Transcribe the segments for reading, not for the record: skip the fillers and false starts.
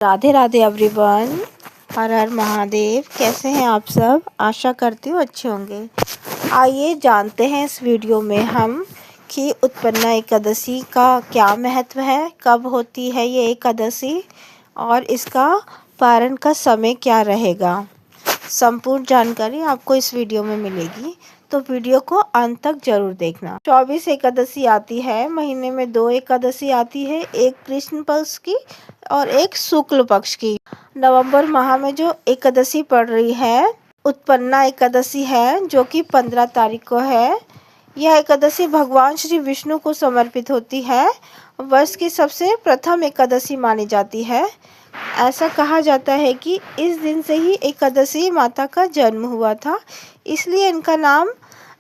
Radhe Radhe everyone. हर हर महादेव। कैसे हैं आप सब? आशा करती हूँ अच्छे होंगे। आइए जानते हैं इस वीडियो में हम कि उत्पन्ना एकादशी का क्या महत्व है, कब होती है ये एकादशी और इसका पारण का समय क्या रहेगा। संपूर्ण जानकारी आपको इस वीडियो में मिलेगी, तो वीडियो को अंत तक जरूर देखना। 24 एकादशी आती है, महीने में 2 एकादशी आती है, एक कृष्ण पक्ष की और एक शुक्ल पक्ष की। नवंबर माह में जो एकादशी पड़ रही है उत्पन्ना एकादशी है, जो कि 15 तारीख को है। यह एकादशी भगवान श्री विष्णु को समर्पित होती है। वर्ष की सबसे प्रथम एकादशी मानी जाती है। ऐसा कहा जाता है कि इस दिन से ही एकादशी माता का जन्म हुआ था, इसलिए इनका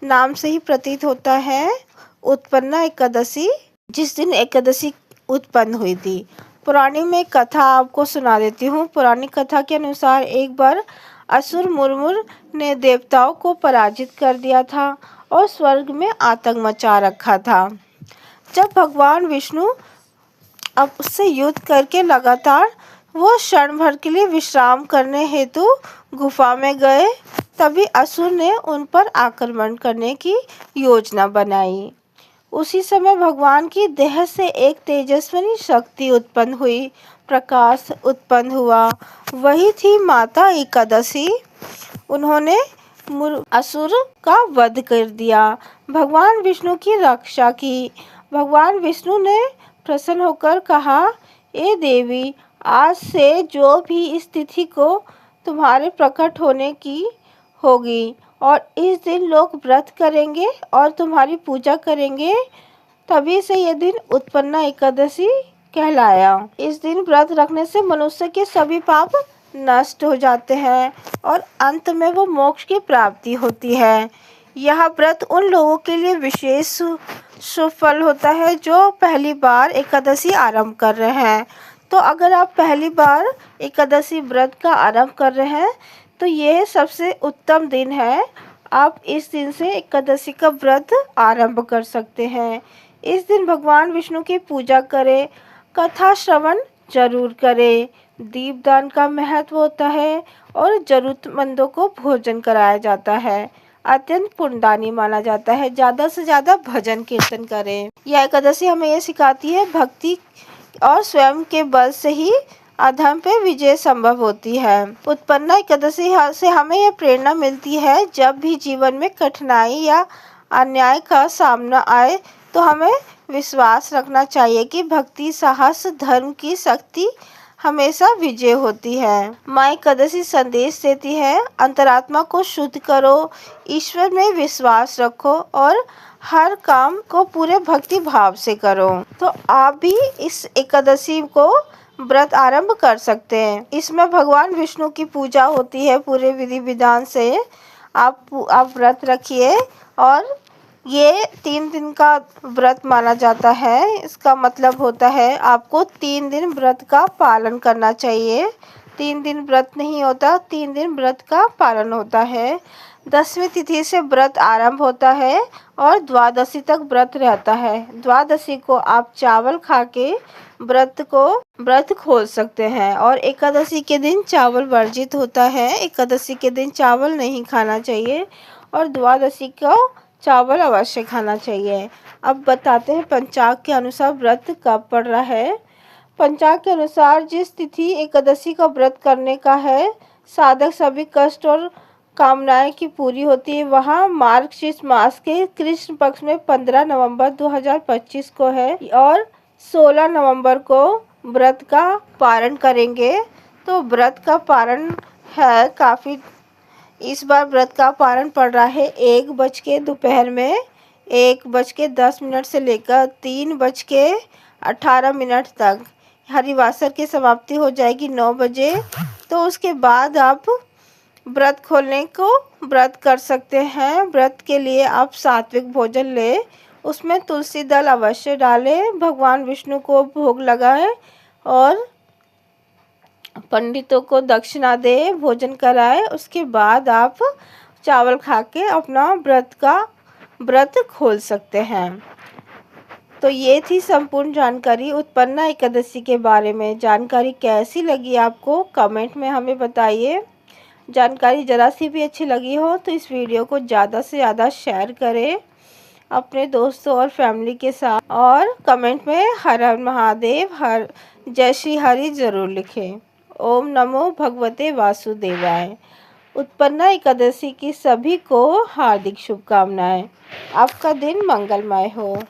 नाम से ही प्रतीत होता है उत्पन्ना एकादशी, जिस दिन एकादशी उत्पन्न हुई थी। पुरानी में कथा आपको सुना देती हूँ। पुरानी कथा के अनुसार एक बार असुर मुरमुर ने देवताओं को पराजित कर दिया था और स्वर्ग में आतंक मचा रखा था। जब भगवान विष्णु अब उससे युद्ध करके लगातार वो क्षण भर के लिए विश्राम करने हेतु गुफा में गए, तभी असुर ने उन पर आक्रमण करने की योजना बनाई। उसी समय भगवान की देह से एक तेजस्विनी शक्ति उत्पन्न हुई, प्रकाश उत्पन्न हुआ। वही थी माता एकादशी। उन्होंने असुर का वध कर दिया, भगवान विष्णु की रक्षा की। भगवान विष्णु ने प्रसन्न होकर कहा, ए देवी, आज से जो भी इस तिथि को तुम्हारे प्रकट होने की होगी और इस दिन लोग व्रत करेंगे और तुम्हारी पूजा करेंगे, तभी से यह दिन उत्पन्ना एकादशी कहलाया। इस दिन व्रत रखने से मनुष्य के सभी पाप नष्ट हो जाते हैं और अंत में वो मोक्ष की प्राप्ति होती है। यह व्रत उन लोगों के लिए विशेष शुभ फल होता है जो पहली बार एकादशी आरंभ कर रहे हैं। तो अगर आप पहली बार एकादशी व्रत का आरंभ कर रहे हैं तो यह सबसे उत्तम दिन है। आप इस दिन से एकादशी का व्रत आरंभ कर सकते हैं। इस दिन भगवान विष्णु की पूजा करें, कथा श्रवण जरूर करें, दीपदान का महत्व होता है और जरूरतमंदों को भोजन कराया जाता है। अत्यंत पुण्यदानी माना जाता है। ज़्यादा से ज़्यादा भजन कीर्तन करें। यह एकादशी हमें यह सिखाती है भक्ति और स्वयं के बल से ही अधर्म पे विजय संभव होती है। उत्पन्ना एकादशी से हमें यह प्रेरणा मिलती है, जब भी जीवन में कठिनाई या अन्याय का सामना आए तो हमें विश्वास रखना चाहिए कि भक्ति, साहस, धर्म की शक्ति हमेशा विजय होती है। माँ एकादशी संदेश देती है, अंतरात्मा को शुद्ध करो, ईश्वर में विश्वास रखो और हर काम को पूरे भक्ति भाव से करो। तो आप भी इस एकादशी को व्रत आरंभ कर सकते हैं। इसमें भगवान विष्णु की पूजा होती है पूरे विधि विधान से। आप व्रत रखिए और ये 3 दिन का व्रत माना जाता है। इसका मतलब होता है आपको 3 दिन व्रत का पालन करना चाहिए। 3 दिन व्रत नहीं होता, 3 दिन व्रत का पालन होता है। 10वीं तिथि से व्रत आरंभ होता है और द्वादशी तक व्रत रहता है। द्वादशी को आप चावल खा के व्रत खोल सकते हैं और एकादशी के दिन चावल वर्जित होता है। एकादशी के दिन चावल नहीं खाना चाहिए और द्वादशी को चावल अवश्य खाना चाहिए। अब बताते हैं पंचांग के अनुसार व्रत कब पड़ रहा है। पंचांग के अनुसार जिस तिथि एकादशी का व्रत करने का है, साधक सभी कष्ट और कामनाएं की पूरी होती है, वहाँ मार्गशीर्ष मास के कृष्ण पक्ष में 15 नवंबर 2025 को है और 16 नवंबर को व्रत का पारण करेंगे। तो व्रत का पारण है काफ़ी, इस बार व्रत का पारण पड़ रहा है 1 बज के दोपहर में 1:10 से लेकर 3:18 तक। हरिवासर की समाप्ति हो जाएगी 9 बजे। तो उसके बाद आप व्रत खोलने को व्रत कर सकते हैं। व्रत के लिए आप सात्विक भोजन लें, उसमें तुलसी दल अवश्य डालें, भगवान विष्णु को भोग लगाएं और पंडितों को दक्षिणा दे, भोजन कराएं। उसके बाद आप चावल खा के अपना व्रत खोल सकते हैं। तो ये थी संपूर्ण जानकारी उत्पन्ना एकादशी के बारे में। जानकारी कैसी लगी आपको कमेंट में हमें बताइए। जानकारी ज़रा सी भी अच्छी लगी हो तो इस वीडियो को ज़्यादा से ज़्यादा शेयर करें अपने दोस्तों और फैमिली के साथ, और कमेंट में हर हर महादेव हर जय श्री हरि ज़रूर लिखें। ओम नमो भगवते वासुदेवाय। उत्पन्ना एकादशी की सभी को हार्दिक शुभकामनाएं। आपका दिन मंगलमय हो।